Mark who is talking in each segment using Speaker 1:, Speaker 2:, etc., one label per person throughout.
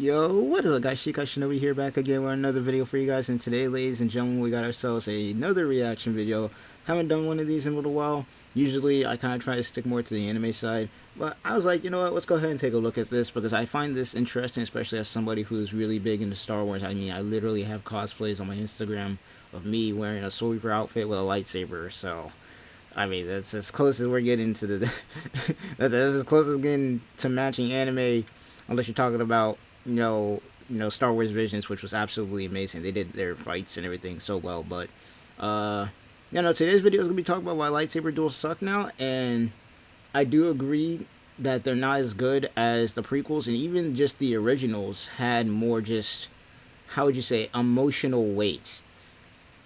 Speaker 1: Yo, what is up guys, Shinobi here back again with another video for you guys, and today ladies and gentlemen we got ourselves another reaction video. Haven't done one of these in a little while. Usually I kind of try to stick more to the anime side, but I was like, you know what, let's go ahead and take a look at this because I find this interesting, especially as somebody who's really big into Star Wars. I mean, I literally have cosplays on my Instagram of me wearing a Soul Reaper outfit with a lightsaber, so I mean, that's as close as we're getting to the that's as close as getting to matching anime, unless you're talking about Star Wars Visions, which was absolutely amazing. They did their fights and everything so well. But today's video is gonna be talking about why lightsaber duels suck now, and I do agree that they're not as good as the prequels, and even just the originals had more just, how would you say, emotional weight.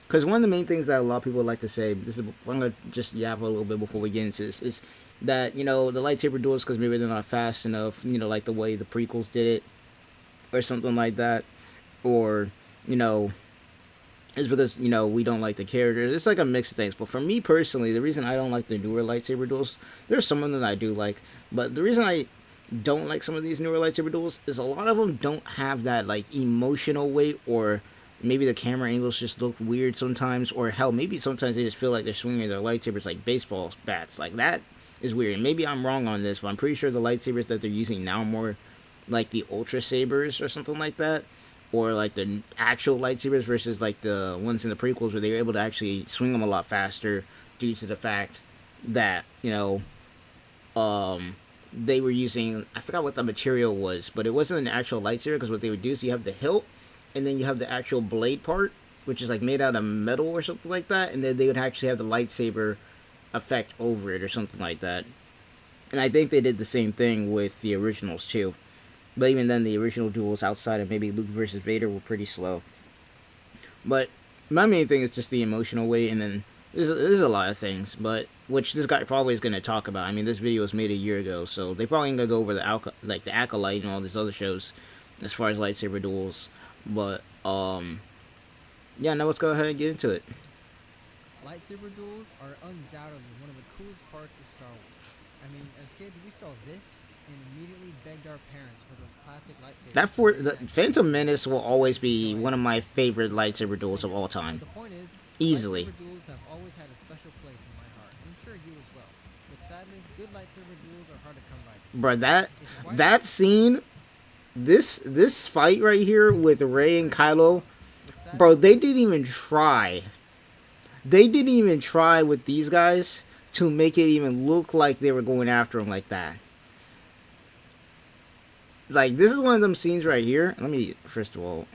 Speaker 1: Because one of the main things that a lot of people like to say, I'm gonna just yap a little bit before we get into this, is that the lightsaber duels, because maybe they're not fast enough, like the way the prequels did it, or something like that, or it's because we don't like the characters. It's like a mix of things. But for me personally, the reason I don't like the newer lightsaber duels, there's some of them that I do like, but the reason I don't like some of these newer lightsaber duels is a lot of them don't have that like emotional weight, or maybe the camera angles just look weird sometimes, or hell, maybe sometimes they just feel like they're swinging their lightsabers like baseball bats. Like, that is weird. And maybe I'm wrong on this, but I'm pretty sure the lightsabers that they're using now are more like the ultra sabers or something like that, or like the actual lightsabers versus like the ones in the prequels where they were able to actually swing them a lot faster due to the fact that they were using, I forgot what the material was, but it wasn't an actual lightsaber, because what they would do is you have the hilt and then you have the actual blade part, which is like made out of metal or something like that, and then they would actually have the lightsaber effect over it or something like that. And I think they did the same thing with the originals too. But even then, the original duels outside of maybe Luke versus Vader were pretty slow. But my main thing is just the emotional weight, and then there's a lot of things, but which this guy probably is going to talk about. I mean, this video was made a year ago, so they probably ain't going to go over the Acolyte and all these other shows as far as lightsaber duels. But yeah, now let's go ahead and get into it.
Speaker 2: Lightsaber duels are undoubtedly one of the coolest parts of Star Wars. I mean, as kids, we saw this and immediately begged our parents for those plastic lightsabers.
Speaker 1: The Phantom Menace will always be one of my favorite lightsaber duels of all time.
Speaker 2: But the point is,
Speaker 1: Easily.
Speaker 2: lightsaber duels have always had a special place in my heart, and I'm sure you as well. But sadly, good lightsaber duels are hard to come by.
Speaker 1: Bro, that scene, this fight right here with Rey and Kylo, bro, they didn't even try. They didn't even try with these guys to make it even look like they were going after him like that. Like, this is one of them scenes right here. First of all,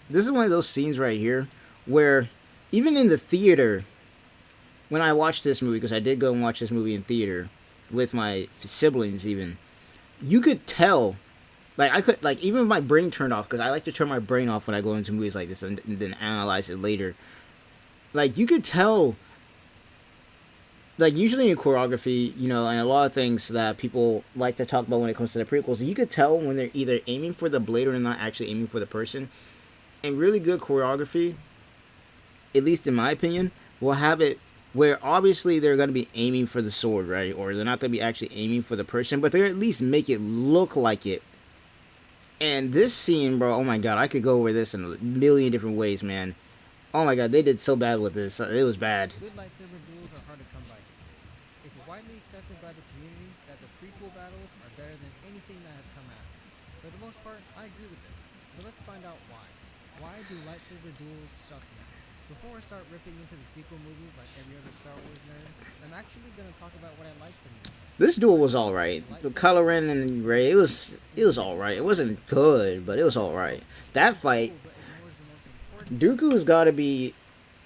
Speaker 1: this is one of those scenes right here where even in the theater, when I watched this movie, because I did go and watch this movie in theater with my siblings even, you could tell, like, even if my brain turned off, because I like to turn my brain off when I go into movies like this and then analyze it later. Like, you could tell, like, usually in choreography, and a lot of things that people like to talk about when it comes to the prequels, you could tell when they're either aiming for the blade or they're not actually aiming for the person. And really good choreography, at least in my opinion, will have it where obviously they're going to be aiming for the sword, right? Or they're not going to be actually aiming for the person, but they're at least make it look like it. And this scene, bro, oh my god, I could go over this in a million different ways, man. Oh my god, they did so bad with this. It was bad.
Speaker 2: Good lightsaber duels are hard to come by these days. It's widely accepted by the community that the prequel battles are better than anything that has come after. For the most part, I agree with this. But let's find out why. Why do lightsaber duels suck now? Before I start ripping into the sequel movies like every other Star Wars nerd, I'm actually going to talk about what I like from these.
Speaker 1: This duel was alright. Kylo Ren and Rey, it was alright. It wasn't good, but it was alright. That fight, Dooku's got to be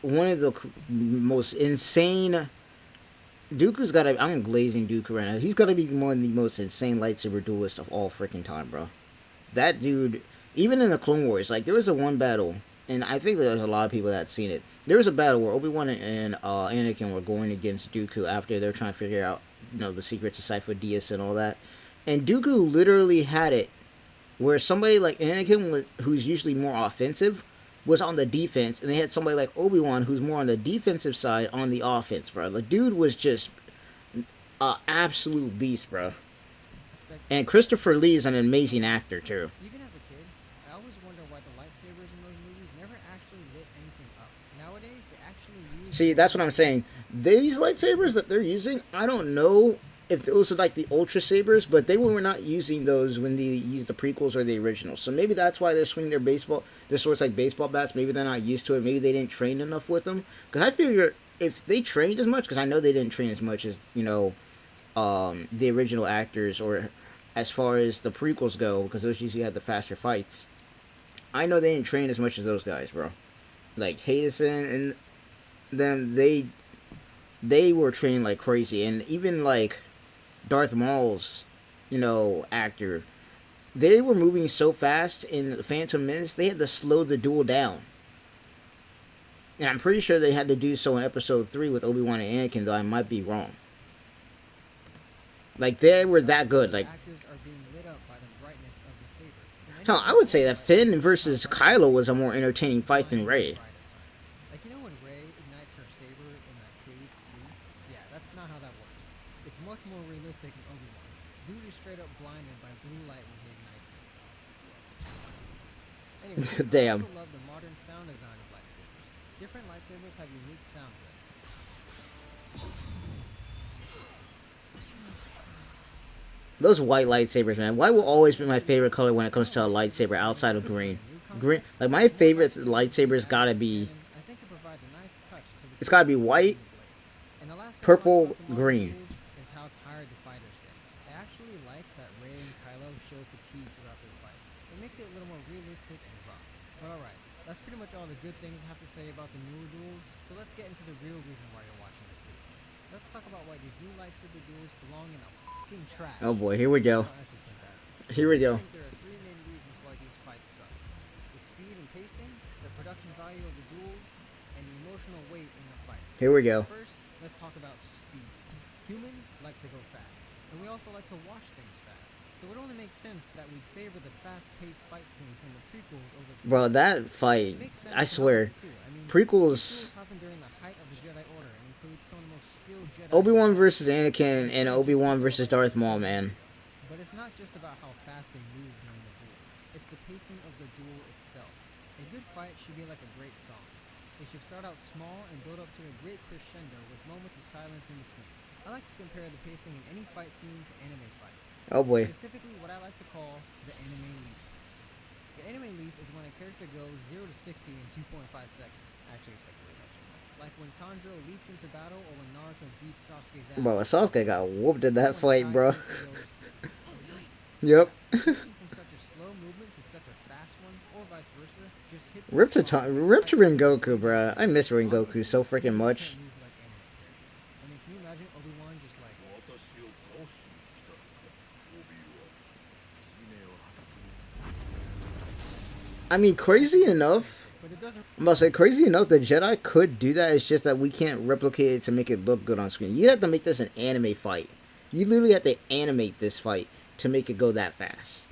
Speaker 1: one of the most insane. Dooku's got to. I'm glazing Dooku right now. He's got to be one of the most insane lightsaber duelists of all freaking time, bro. That dude, even in the Clone Wars, like, there was a one battle, and I think there's a lot of people that seen it. There was a battle where Obi-Wan and Anakin were going against Dooku after they're trying to figure out, the secrets of Sifo Dyas and all that. And Dooku literally had it where somebody like Anakin, who's usually more offensive, was on the defense, and they had somebody like Obi-Wan who's more on the defensive side on the offense, bro. The dude was just an absolute beast, bro. And Christopher Lee is an amazing actor too.
Speaker 2: Even as a kid, always wonder why the lightsabers in those movies never actually lit anything up. Nowadays, they actually use
Speaker 1: See, that's what I'm saying. These lightsabers that they're using, I don't know if those are like the Ultra Sabers, but they were not using those when they used the prequels or the originals. So maybe that's why they swing their swords like baseball bats. Maybe they're not used to it. Maybe they didn't train enough with them. Because I figure if they trained as much, because I know they didn't train as much as, the original actors or as far as the prequels go, because those usually had the faster fights. I know they didn't train as much as those guys, bro. Like Hayden and them, they were trained like crazy, and even like Darth Maul's, actor, they were moving so fast in Phantom Menace, they had to slow the duel down. And I'm pretty sure they had to do so in Episode 3 with Obi-Wan and Anakin, though I might be wrong. Like, they were that good. Like,
Speaker 2: actors are being lit up by the brightness of the saber.
Speaker 1: hell, I would say that Finn versus Kylo was a more entertaining fight than Rey.
Speaker 2: Like, you know when Rey ignites her saber in that cave to see? Yeah, that's not how that works. It's much more realistic in Obi-Wan. Dude is straight up blinded by blue light when he ignites it. Anyway,
Speaker 1: Damn.
Speaker 2: I also love the modern sound design of lightsabers. Different lightsabers have unique sound set.
Speaker 1: Those white lightsabers, man. White will always be my favorite color when it comes to a lightsaber outside of green. Green, like my favorite lightsaber's gotta be.
Speaker 2: I think it provides a nice touch to the
Speaker 1: It's gotta be white,
Speaker 2: and the last thing
Speaker 1: purple,
Speaker 2: I like about the modern
Speaker 1: green.
Speaker 2: duels is how tired the fighters get. I actually like that Rey and Kylo show fatigue throughout their fights. It makes it a little more realistic and rough. But alright, that's pretty much all the good things I have to say about the newer duels, so let's get into the real reason why you're watching this video. Let's talk about why these new lightsaber duels belong in a fucking trash.
Speaker 1: Oh boy, here we go.
Speaker 2: I don't actually think that.
Speaker 1: Here we
Speaker 2: I
Speaker 1: go.
Speaker 2: think there are three main reasons why these fights suck. The speed and pacing, the production value of the duels, and the emotional weight in the fights.
Speaker 1: Here we go.
Speaker 2: First, let's talk about speed. Humans like to go fast, and we also like to watch things fast. So it only makes sense that we favor the fast-paced fight scenes from the prequels over the
Speaker 1: Bro, that fight, I swear. Prequels.
Speaker 2: happened during the height of the Jedi Order and includes some of the most skilled Jedi.
Speaker 1: Obi-Wan versus Anakin and Obi-Wan versus Darth Maul, man.
Speaker 2: But it's not just about how fast they move during the duels. It's the pacing of the duel itself. A good fight should be like a great song. It should start out small and build up to a great crescendo with moments of silence in between. I like to compare the pacing in any fight scene to anime fights.
Speaker 1: Oh boy.
Speaker 2: Specifically what I like to call the anime leap. The anime leap is when a character goes 0 to 60 in 2.5 seconds. Actually, it's like way less than that. Like when Tanjiro leaps into battle or when Naruto beats Sasuke's ass.
Speaker 1: Bro, Sasuke got whooped in that fight, bro.
Speaker 2: Goes,
Speaker 1: Yep.
Speaker 2: from such a slow movement to such a fast one, or vice versa, just hits
Speaker 1: Rip to
Speaker 2: the spot.
Speaker 1: Rip to Rengoku, bro. I miss Rengoku so freaking much.
Speaker 2: Can't move like anime characters. I mean, can you imagine Obi-Wan just like
Speaker 1: I mean, crazy enough.
Speaker 2: but it doesn't
Speaker 1: I'm about to say, crazy enough, the Jedi could do that. It's just that we can't replicate it to make it look good on screen. You'd have to make this an anime fight. You literally have to animate this fight to make it go that fast.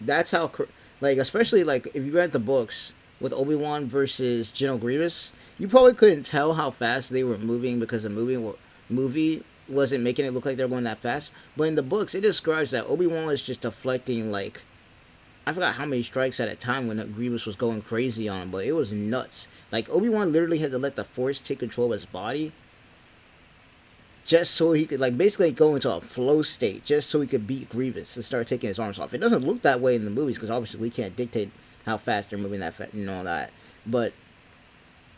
Speaker 1: That's how, like, especially, like, if you read the books with Obi-Wan versus General Grievous, you probably couldn't tell how fast they were moving because the movie wasn't making it look like they were going that fast. But in the books, it describes that Obi-Wan was just deflecting, like, I forgot how many strikes at a time when Grievous was going crazy on him, but it was nuts. Like, Obi-Wan literally had to let the Force take control of his body just so he could, like, basically go into a flow state just so he could beat Grievous and start taking his arms off. It doesn't look that way in the movies because obviously we can't dictate how fast they're moving that fast and all that. But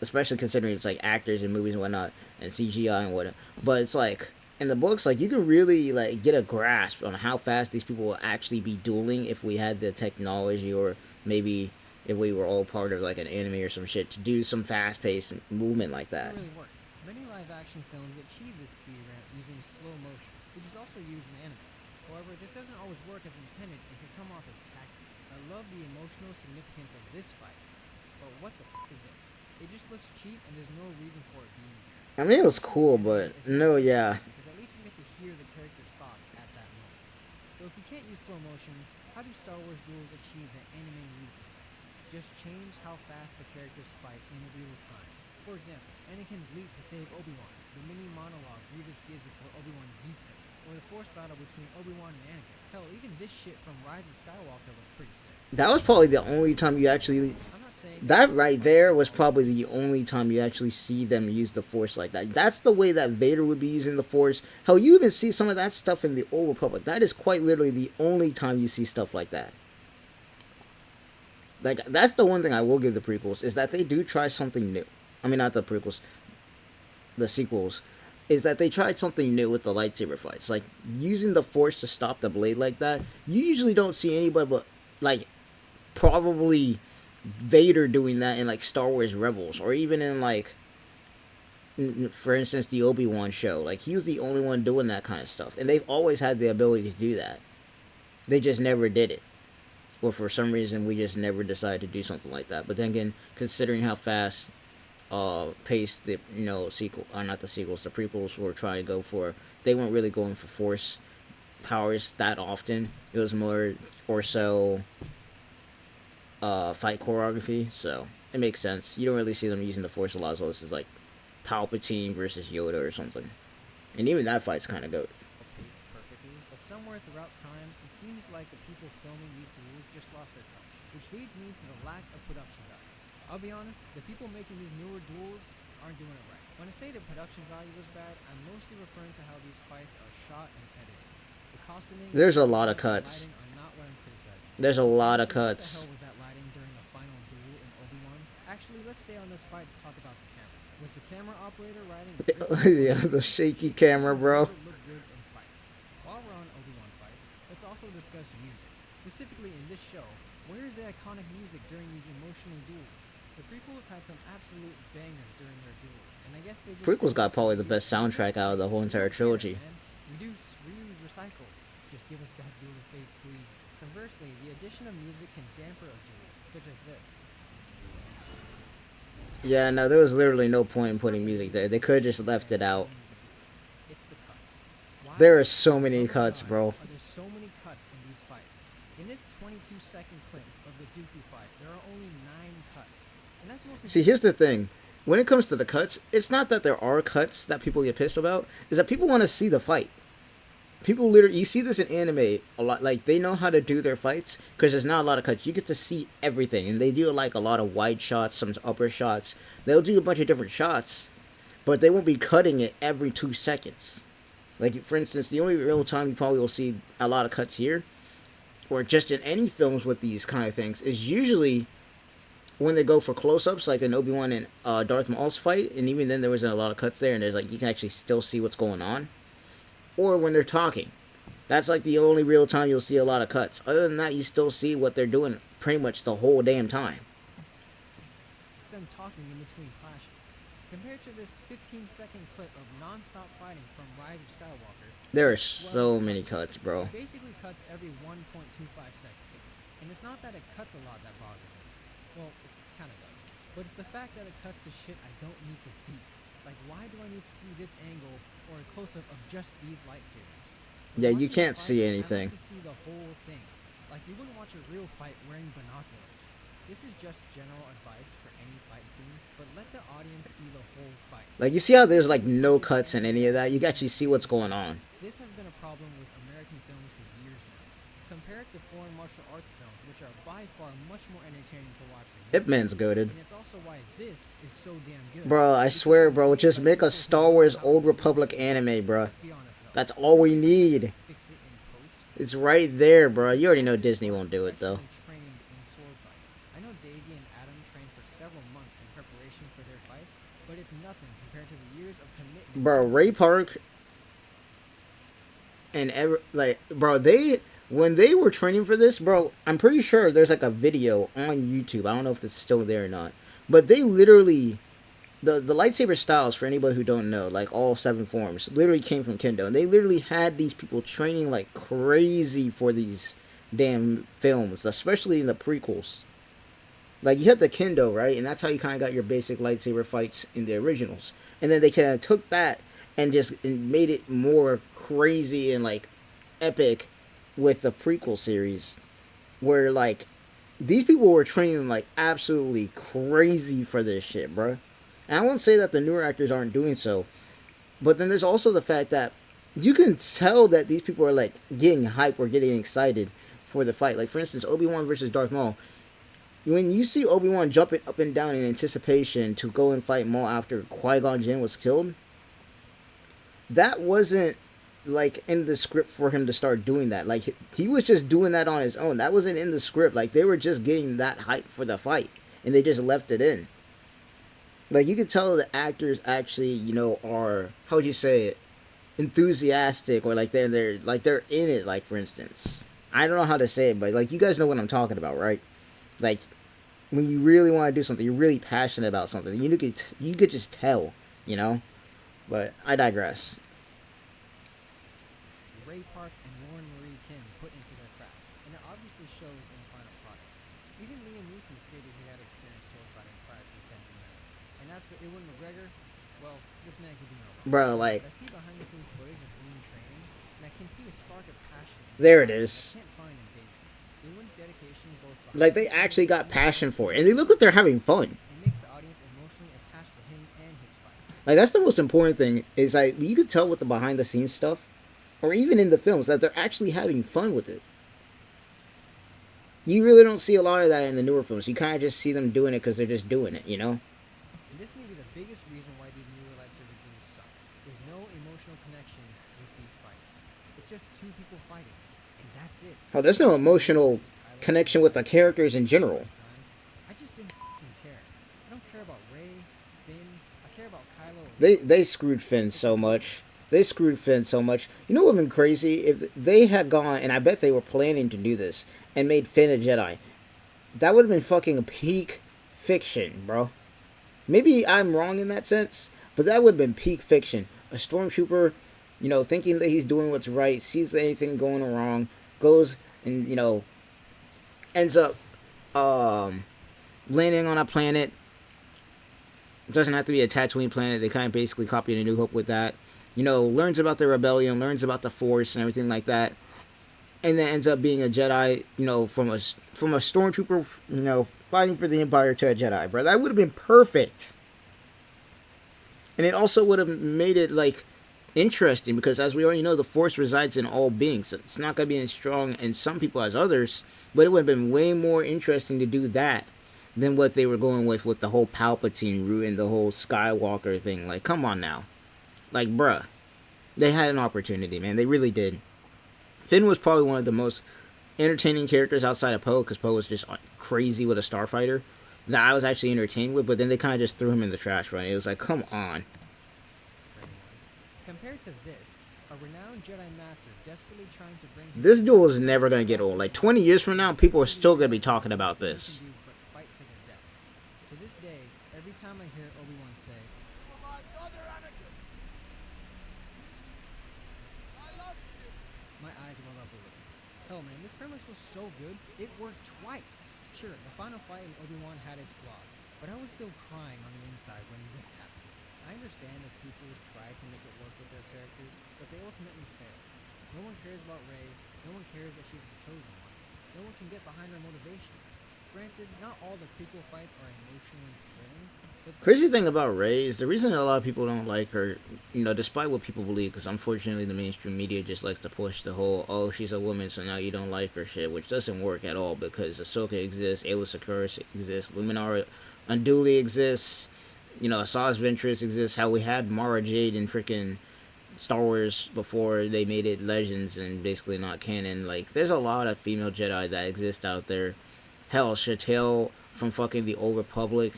Speaker 1: especially considering it's, like, actors in movies and whatnot and CGI and whatnot. But it's, like, in the books, like, you can really, like, get a grasp on how fast these people will actually be dueling if we had the technology, or maybe if we were all part of, like, an anime or some shit to do some fast-paced movement like that.
Speaker 2: really work. Many live-action films achieve this speed ramp using slow motion, which is also used in anime. However, this doesn't always work as intended and can come off as tacky. I love the emotional significance of this fight, but what the f*** is this? It just looks cheap and there's no reason for it being here.
Speaker 1: I mean, it was cool, but no, yeah.
Speaker 2: Because at least we get to hear the character's thoughts at that moment. So if you can't use slow motion, how do Star Wars duels achieve the anime leap effect? Just change how fast the characters fight in real time. For example, Anakin's leap to save Obi-Wan, the mini monologue Grievous gives before Obi-Wan beats him, or the force battle between Obi-Wan and Anakin. Hell, even this shit from Rise of Skywalker was pretty sick.
Speaker 1: That was probably the only time you actually.
Speaker 2: I'm not saying that
Speaker 1: That
Speaker 2: every
Speaker 1: right
Speaker 2: fight is
Speaker 1: there was
Speaker 2: flawless.
Speaker 1: probably the only time you actually see them use the Force like that. That's the way that Vader would be using the Force. Hell, you even see some of that stuff in the Old Republic. That is quite literally the only time you see stuff like that. Like, that's the one thing I will give the prequels, is that they do try something new. I mean, not the prequels, the sequels. Is that they tried something new with the lightsaber fights. Like, using the Force to stop the blade like that. You usually don't see anybody but, like, probably Vader doing that in, like, Star Wars Rebels. Or even in, like, for instance, the Obi-Wan show. Like, he was the only one doing that kind of stuff. And they've always had the ability to do that. They just never did it. Or for some reason, we just never decided to do something like that. But then again, considering how fast paced the sequel, or not the sequels, the prequels were trying to go for, they weren't really going for Force powers that often. It was more or so fight choreography. So it makes sense. You don't really see them using the Force a lot. So this is like Palpatine versus Yoda or something. And even that fight's kind of goat.
Speaker 2: Paced perfectly, but somewhere throughout time, it seems like the people filming these duels just lost their touch, which leads me to the lack of production value. I'll be honest, the people making these newer duels aren't doing it right. When I say the production value was bad, I'm mostly referring to how these fights are shot and edited. The costuming,
Speaker 1: There's a lot of
Speaker 2: soundtrack, and
Speaker 1: cuts.
Speaker 2: lighting are not what I'm criticizing.
Speaker 1: There's a lot of
Speaker 2: Honestly, what the hell
Speaker 1: cuts.
Speaker 2: was that lighting during the final duel in Obi-Wan? Actually, let's stay on this fight to talk about the camera. Was the camera operator riding a good
Speaker 1: Yeah, the shaky camera,
Speaker 2: Obi-Wan's
Speaker 1: bro.
Speaker 2: never looked good in fights. While we're on Obi-Wan fights, let's also discuss music. Specifically in this show, where is the iconic music during these emotional duels? The prequels had some absolute bangers during their duels, and I guess they just
Speaker 1: Prequels
Speaker 2: didn't
Speaker 1: got
Speaker 2: want to
Speaker 1: probably the
Speaker 2: reuse
Speaker 1: best
Speaker 2: them.
Speaker 1: soundtrack out of the whole entire
Speaker 2: Don't care,
Speaker 1: trilogy.
Speaker 2: man. Reduce, reuse, recycle. Just give us bad duel fates, please. Conversely, the addition of music can damper a duel, such as this.
Speaker 1: Yeah, no, there was literally no point in
Speaker 2: It's not
Speaker 1: putting
Speaker 2: the
Speaker 1: music there.
Speaker 2: music
Speaker 1: They could have
Speaker 2: that
Speaker 1: just left it out.
Speaker 2: ruins a duel. It's the cuts.
Speaker 1: There
Speaker 2: Why,
Speaker 1: are so
Speaker 2: for the
Speaker 1: many
Speaker 2: love of
Speaker 1: cuts,
Speaker 2: God,
Speaker 1: bro.
Speaker 2: are there so many cuts in these fights? In this 22-second clip of the Dooku fight, there are only 9 cuts. And that's mostly
Speaker 1: See, here's the thing. When it comes to the cuts, it's not that there are cuts that people get pissed about. Is that people want to see the fight. People literally, you see this in anime a lot. Like, they know how to do their fights because there's not a lot of cuts. You get to see everything, and they do like a lot of wide shots, some upper shots. They'll do a bunch of different shots, but they won't be cutting it every 2 seconds. Like, for instance, the only real time you probably will see a lot of cuts here, or just in any films with these kind of things, is usually when they go for close-ups, like in Obi-Wan and Darth Maul's fight, and even then there wasn't a lot of cuts there, and there's like you can actually still see what's going on. Or when they're talking, that's like the only real time you'll see a lot of cuts. Other than that, you still see what they're doing pretty much the whole damn time.
Speaker 2: them talking in between clashes. Compared to this 15-second clip of non-stop fighting from Rise of Skywalker,
Speaker 1: There are
Speaker 2: there's 12
Speaker 1: so many cuts, bro.
Speaker 2: It basically cuts every 1.25 seconds. And it's not that it cuts a lot that bothers me. Well, it kind of does. But it's the fact that it cuts to shit I don't need to see. Like, why do I need to see this angle or a close-up of just these lightsabers? When
Speaker 1: Yeah, you
Speaker 2: watching a
Speaker 1: can't
Speaker 2: fight,
Speaker 1: see
Speaker 2: I
Speaker 1: anything.
Speaker 2: like to see the whole thing. Like, you wouldn't watch a real fight wearing binoculars. This is just general advice for any fight scene, but let the audience see the whole fight.
Speaker 1: Like, you see how there's like no cuts in any of that? You can actually see what's going on.
Speaker 2: This has been a problem with American films for years now. Compare it to foreign martial arts films, which are by far much more entertaining to watch than
Speaker 1: Ip
Speaker 2: this.
Speaker 1: Man's goated.
Speaker 2: And it's also why this is so damn good.
Speaker 1: Bro, I
Speaker 2: Because
Speaker 1: swear,
Speaker 2: it's
Speaker 1: bro,
Speaker 2: made
Speaker 1: just
Speaker 2: by
Speaker 1: make a
Speaker 2: people who
Speaker 1: Star
Speaker 2: know
Speaker 1: Wars
Speaker 2: how
Speaker 1: Old
Speaker 2: to do
Speaker 1: Republic
Speaker 2: shit.
Speaker 1: anime, bro.
Speaker 2: Let's be honest though.
Speaker 1: That's all we
Speaker 2: People
Speaker 1: need.
Speaker 2: fix it in post.
Speaker 1: It's right there, bro. You already know Disney won't do it, though.
Speaker 2: Professionally trained in sword fight. I know Daisy and Adam trained for several months in preparation for their fights, but it's nothing compared to the years of commitment.
Speaker 1: Bro, Ray Park and bro, when they were training for this, bro, I'm pretty sure there's like a video on YouTube. I don't know if it's still there or not, but they literally the lightsaber styles, for anybody who don't know, like all 7 forms, literally came from Kendo, and they literally had these people training like crazy for these damn films, especially in the prequels. Like, you had the Kendo, right, and that's how you kind of got your basic lightsaber fights in the originals, and then they kind of took that and just made it more crazy and like epic with the prequel series, where like these people were training like absolutely crazy for this shit, bro. And I won't say that the newer actors aren't doing so, but then there's also the fact that you can tell that these people are like getting hype or getting excited for the fight. Like, for instance, Obi-Wan versus Darth Maul. When you see Obi-Wan jumping up and down in anticipation to go and fight Maul after Qui-Gon Jinn was killed, that wasn't like in the script for him to start doing that. Like, he was just doing that on his own. That wasn't in the script. Like, they were just getting that hype for the fight, and they just left it in. Like, you could tell the actors actually, you know, are, how would you say it, enthusiastic, or like they're in it. Like, for instance, I don't know how to say it, but like, you guys know what I'm talking about, right? Like, when you really want to do something, you're really passionate about something. You could just tell, you know. But I digress.
Speaker 2: Ray Park and Lauren Marie Kim put into their craft, and it obviously shows in the final product. Even Liam Neeson stated he had experienced sword fighting prior to the Phantom Menace. And as for Ewan McGregor, well, this man can do no wrong.
Speaker 1: Bro, like,
Speaker 2: I see behind the scenes footage of Ewan training, and I can see a spark of passion.
Speaker 1: There it is.
Speaker 2: I can't find in Daisy. Ewan's dedication both
Speaker 1: like, they actually got passion for it, and they look like they're having fun.
Speaker 2: It makes the audience emotionally attached to him and his fight.
Speaker 1: Like, that's the most important thing, is like, you could tell with the behind the scenes stuff, or even in the films, that they're actually having fun with it. You really don't see a lot of that in the newer films. You kind of just see them doing it because they're just doing it, you know?
Speaker 2: And this may be the biggest reason why these newer lightsaber duels suck. There's no emotional connection with these fights. It's just two people fighting, and that's it.
Speaker 1: Oh, there's no emotional connection with the characters in general.
Speaker 2: I just didn't fucking care. I don't care about Rey, Finn. I care about Kylo.
Speaker 1: They screwed Finn so much. They screwed Finn so much. You know what would have been crazy? If they had gone, and I bet they were planning to do this, and made Finn a Jedi. That would have been fucking peak fiction, bro. Maybe I'm wrong in that sense, but that would have been peak fiction. A stormtrooper, you know, thinking that he's doing what's right, sees anything going wrong, goes and, you know, ends up landing on a planet. It doesn't have to be a Tatooine planet. They kind of basically copied A New Hope with that. You know, learns about the rebellion, learns about the Force and everything like that, and then ends up being a Jedi. You know, from a stormtrooper, you know, fighting for the Empire to a Jedi, bro. That would have been perfect. And it also would have made it like interesting because, as we already know, the Force resides in all beings. It's not going to be as strong in some people as others, but it would have been way more interesting to do that than what they were going with the whole Palpatine route and the whole Skywalker thing. Like, come on now. Like, bruh. They had an opportunity, man. They really did. Finn was probably one of the most entertaining characters outside of Poe, because Poe was just crazy with a starfighter that I was actually entertained with, but then they kind of just threw him in the trash, right? It was like, come on.
Speaker 2: Compared to this, a renowned Jedi Master desperately trying to bring
Speaker 1: this duel is never going to get old. Like, 20 years from now, people are still going to be talking about this.
Speaker 2: But fight to the death. To this day, every time I hear Obi-Wan say, "For my brother Anakin, I love you," my eyes well up a little. Hell, man, this premise was so good, it worked twice. Sure, the final fight in Obi-Wan had its flaws, but I was still crying on the inside when this happened. I understand the sequels tried to make it work with their characters, but they ultimately failed. No one cares about Rey, no one cares that she's the chosen one. No one can get behind her motivations. Granted, not all the prequel fights are emotionally thrilling, but
Speaker 1: Crazy thing about Rey is the reason a lot of people don't like her, you know, despite what people believe, because unfortunately the mainstream media just likes to push the whole, oh, she's a woman, so now you don't like her shit, which doesn't work at all, because Ahsoka exists, Aayla Secura exists, Luminara Unduli exists, you know, Asajj Ventress exists, how we had Mara Jade in freaking Star Wars before they made it Legends and basically not canon. Like, there's a lot of female Jedi that exist out there. Hell, Chatelle from fucking the Old Republic.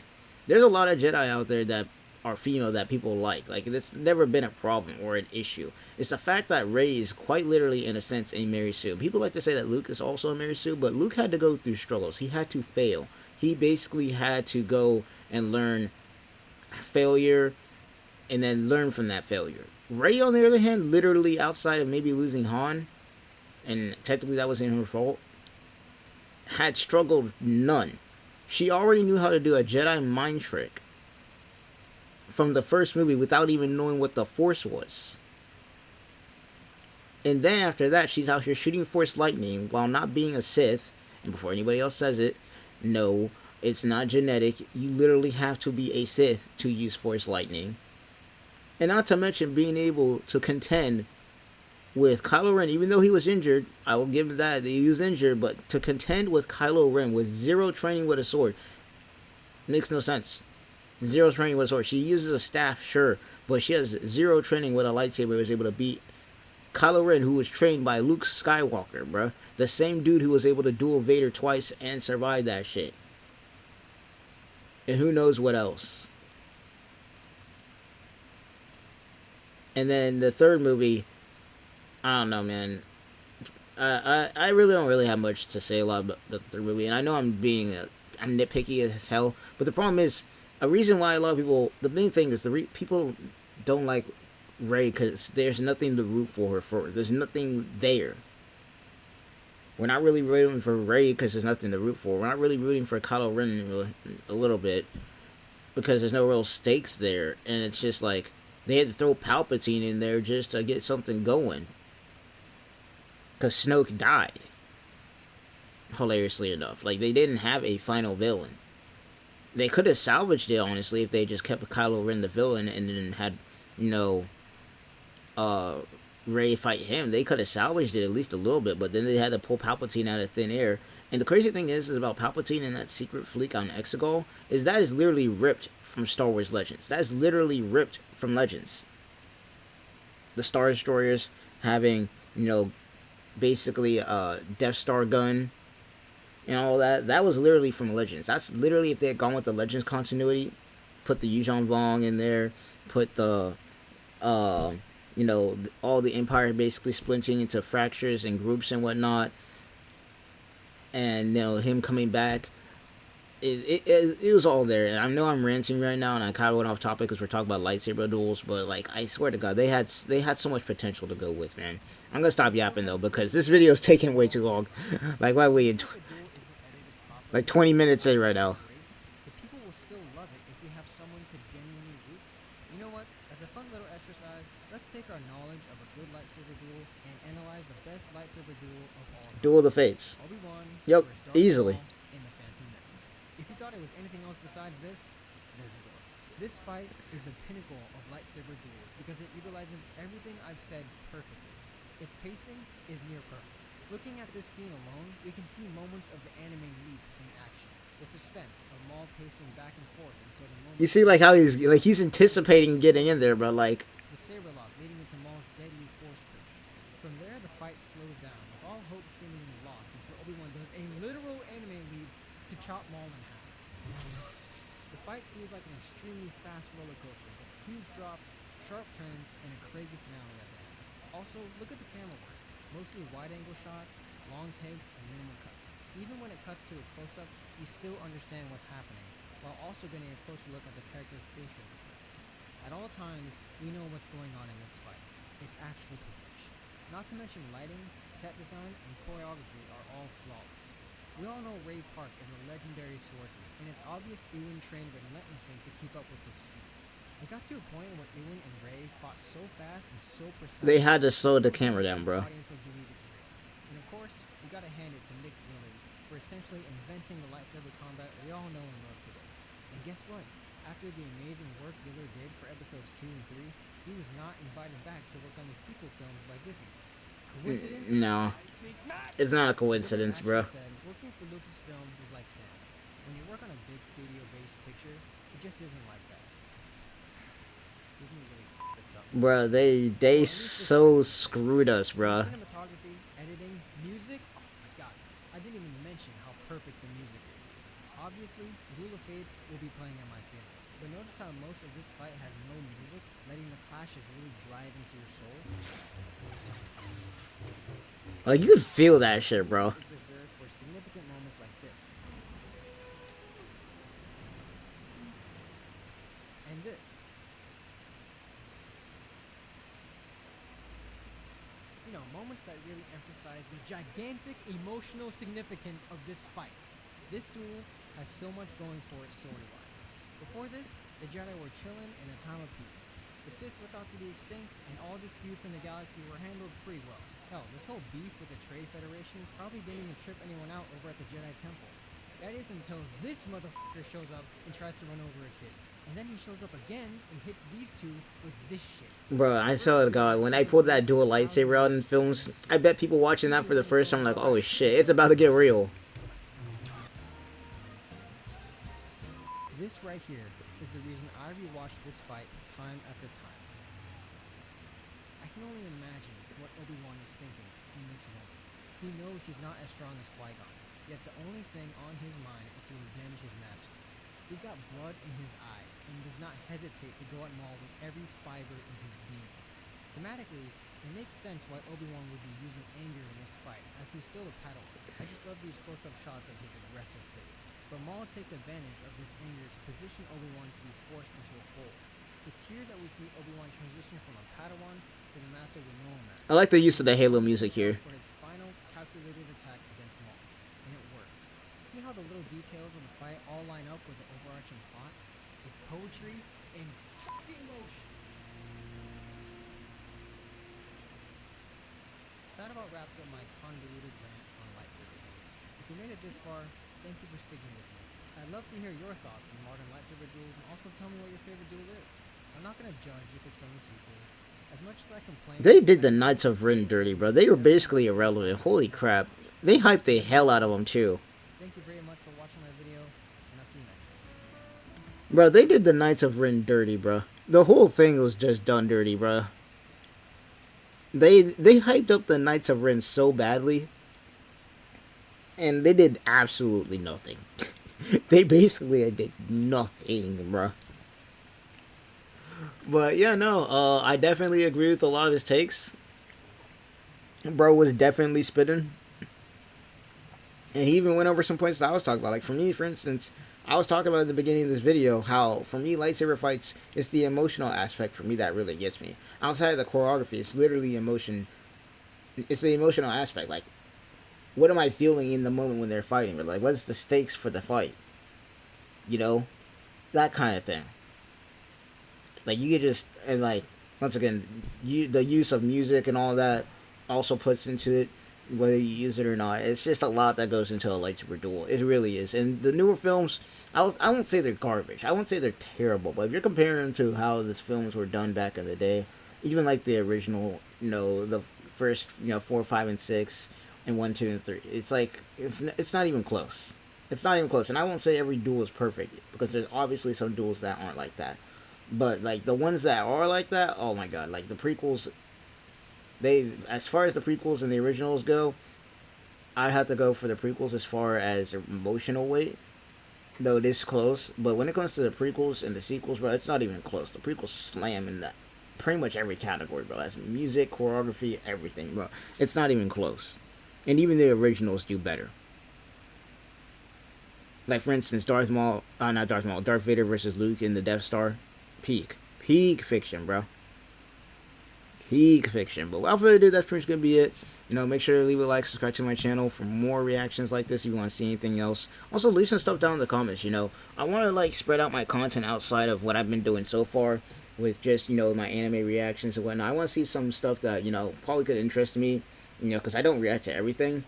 Speaker 1: There's a lot of Jedi out there that are female that people like. Like, it's never been a problem or an issue. It's the fact that Rey is quite literally, in a sense, a Mary Sue. People like to say that Luke is also a Mary Sue, but Luke had to go through struggles. He had to fail. He basically had to go and learn failure and then learn from that failure. Rey, on the other hand, literally outside of maybe losing Han, and technically that wasn't her fault, had struggled none. She already knew how to do a Jedi mind trick from the first movie without even knowing what the Force was. And then after that, she's out here shooting Force lightning while not being a Sith. And before anybody else says it, no, it's not genetic. You literally have to be a Sith to use Force lightning. And not to mention being able to contend with Kylo Ren, even though he was injured, I will give him that he was injured, but to contend with Kylo Ren with zero training with a sword makes no sense. Zero training with a sword. She uses a staff, sure, but she has zero training with a lightsaber. Was able to beat Kylo Ren, who was trained by Luke Skywalker, bruh. The same dude who was able to duel Vader twice and survive that shit. And who knows what else. And then the third movie, I don't know, man. I really don't really have much to say a lot about the third movie, and I know I'm nitpicky as hell, but the problem is a reason why a lot of people. The main thing is people don't like Rey because there's nothing to root for her for. There's nothing there. We're not really rooting for Rey because there's nothing to root for. We're not really rooting for Kylo Ren a little bit because there's no real stakes there, and it's just like they had to throw Palpatine in there just to get something going. Because Snoke died. Hilariously enough. Like, they didn't have a final villain. They could have salvaged it, honestly, if they just kept Kylo Ren the villain and then had, Rey fight him. They could have salvaged it at least a little bit, but then they had to pull Palpatine out of thin air. And the crazy thing is about Palpatine and that secret fleet on Exegol is that is literally ripped from Star Wars Legends. That is literally ripped from Legends. The Star Destroyers having, basically a Death Star gun and all that. That was literally from Legends. That's literally if they had gone with the Legends continuity, put the Yuuzhan Vong in there, put the all the Empire basically splintering into fractures and groups and whatnot, and him coming back. It was all there. And I know I'm ranting right now, and I kind of went off topic because we're talking about lightsaber duels, but like I swear to God, they had so much potential to go with, man. I'm gonna stop yapping though because this video is taking way too long. Like why we like 20 minutes in right now.
Speaker 2: The people will still love it if we have someone to genuinely root. You know what? As a fun little exercise, let's take our knowledge of a good lightsaber duel and analyze the best lightsaber duel of all time.
Speaker 1: Duel of the Fates.
Speaker 2: Obi-Wan.
Speaker 1: Yep, easily.
Speaker 2: If you thought it was anything else besides this, there's more. This fight is the pinnacle of lightsaber duels because it utilizes everything I've said perfectly. Its pacing is near perfect. Looking at this scene alone, we can see moments of the anime leap in action. The suspense of Maul pacing back and forth until the moment.
Speaker 1: You see, like how he's anticipating getting in there, but like
Speaker 2: the saber lock leading into Maul's deadly force push. From there, the fight slows down, with all hope seemingly lost until Obi-Wan does a literal anime leap to chop Maul in half. The fight feels like an extremely fast roller coaster with huge drops, sharp turns, and a crazy finale at the end. Also, look at the camera work. Mostly wide-angle shots, long takes, and minimal cuts. Even when it cuts to a close-up, you still understand what's happening, while also getting a closer look at the character's facial expressions. At all times, we know what's going on in this fight. It's actual perfection. Not to mention lighting, set design, and choreography are all flawless. We all know Ray Park is a legendary swordsman, and it's obvious Ewan trained relentlessly to keep up with his speed. It got to a point where Ewan and Ray fought so fast and so precise.
Speaker 1: They had to slow the camera down, bro.
Speaker 2: The audience would believe it's real. And of course, we gotta hand it to Nick Dillard for essentially inventing the lightsaber combat we all know and love today. And guess what? After the amazing work Dillard did for episodes 2 and 3, he was not invited back to work on the sequel films by Disney. Coincidence?
Speaker 1: No. It's not a coincidence, bro.
Speaker 2: Said, working for Lucasfilm was like that. When you work on a big studio-based picture, it just isn't like that. Disney really f***ed this up.
Speaker 1: Bro, they so screwed us, bro.
Speaker 2: Cinematography, editing, music. Oh my god, I didn't even mention how perfect the music is. Obviously, Duel of Fates will be playing at my funeral, but notice how most of this fight has no music, letting the clashes really drive into your soul.
Speaker 1: Like you could feel that shit, bro.
Speaker 2: Reserved for significant moments like this. And this. You know, moments that really emphasize the gigantic emotional significance of this fight. This duel has so much going for it story-wise. Before this, the Jedi were chilling in a time of peace. The Sith were thought to be extinct, and all disputes in the galaxy were handled pretty well. Hell, this whole beef with the Trade Federation probably didn't even trip anyone out over at the Jedi Temple. That is until this motherfucker shows up and tries to run over a kid. And then he shows up again and hits these two with this shit.
Speaker 1: Bro, I swear to God, when I pulled that dual lightsaber out in films, I bet people watching that for the first time like, oh shit, it's about to get real.
Speaker 2: This right here is the reason I rewatched this fight time after time. I can only imagine what Obi-Wan is thinking in this moment. He knows he's not as strong as Qui-Gon, yet the only thing on his mind is to revenge his master. He's got blood in his eyes and does not hesitate to go at Maul with every fiber in his being. Thematically, it makes sense why Obi-Wan would be using anger in this fight, as he's still a Padawan. I just love these close-up shots of his aggressive face. But Maul takes advantage of this anger to position Obi-Wan to be forced into a hole. It's here that we see Obi-Wan transition from a Padawan to the master we know him as.
Speaker 1: I like the use of the Halo music here.
Speaker 2: For his final calculated attack against Maul, and it works. See how the little details of the fight all line up with the overarching plot? It's poetry in fucking motion. That about wraps up my convoluted rant on lightsaber duels. If you made it this far, thank you for sticking with me. I'd love to hear your thoughts on modern lightsaber duels, and also tell me what your favorite duel is. I'm not gonna judge if it's from the sequels. As much as I complain...
Speaker 1: They did the Knights of Ren dirty, bro. They were basically irrelevant. Holy crap. They hyped the hell out of them, too.
Speaker 2: Thank you very much for watching my video, and I'll see you next time.
Speaker 1: Bro, they did the Knights of Ren dirty, bro. The whole thing was just done dirty, bro. They hyped up the Knights of Ren so badly, and they did absolutely nothing. They basically did nothing, bro. But yeah, no, I definitely agree with a lot of his takes. Bro was definitely spitting. And he even went over some points that I was talking about. Like for me, for instance, I was talking about at the beginning of this video how, for me, lightsaber fights, it's the emotional aspect for me that really gets me. Outside of the choreography, it's literally emotion. It's the emotional aspect. Like, what am I feeling in the moment when they're fighting? Or like, what's the stakes for the fight? You know? That kind of thing. Like, you could just, and like, once again, the use of music and all that also puts into it, whether you use it or not. It's just a lot that goes into a lightsaber duel. It really is. And the newer films, I won't say they're garbage. I won't say they're terrible. But if you're comparing them to how these films were done back in the day, even like the original, you know, the first, 4, 5, and 6, and 1, 2, and 3, it's like, it's not even close. It's not even close. And I won't say every duel is perfect, because there's obviously some duels that aren't like that. But like the ones that are like that, oh my god, like the prequels, as far as the prequels and the originals go, I'd have to go for the prequels as far as emotional weight, though it is close. But when it comes to the prequels and the sequels, bro, it's not even close. The prequels slam in that pretty much every category, bro. That's music, choreography, everything, bro. It's not even close. And even the originals do better. Like for instance, Darth Vader versus Luke in the Death Star. Peak fiction, bro. Peak fiction. But without further ado, that's pretty much gonna be it. Make sure to leave a like, subscribe to my channel for more reactions like this if you want to see anything else. Also, leave some stuff down in the comments. I want to like spread out my content outside of what I've been doing so far with just my anime reactions and whatnot. I want to see some stuff that probably could interest me, because I don't react to everything.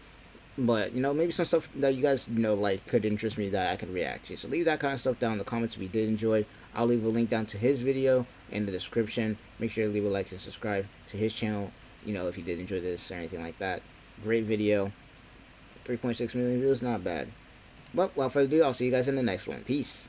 Speaker 1: But, maybe some stuff that you guys, like, could interest me that I could react to. So leave that kind of stuff down in the comments if you did enjoy. I'll leave a link down to his video in the description. Make sure to leave a like and subscribe to his channel, if you did enjoy this or anything like that. Great video. 3.6 million views, not bad. But, without further ado, I'll see you guys in the next one. Peace.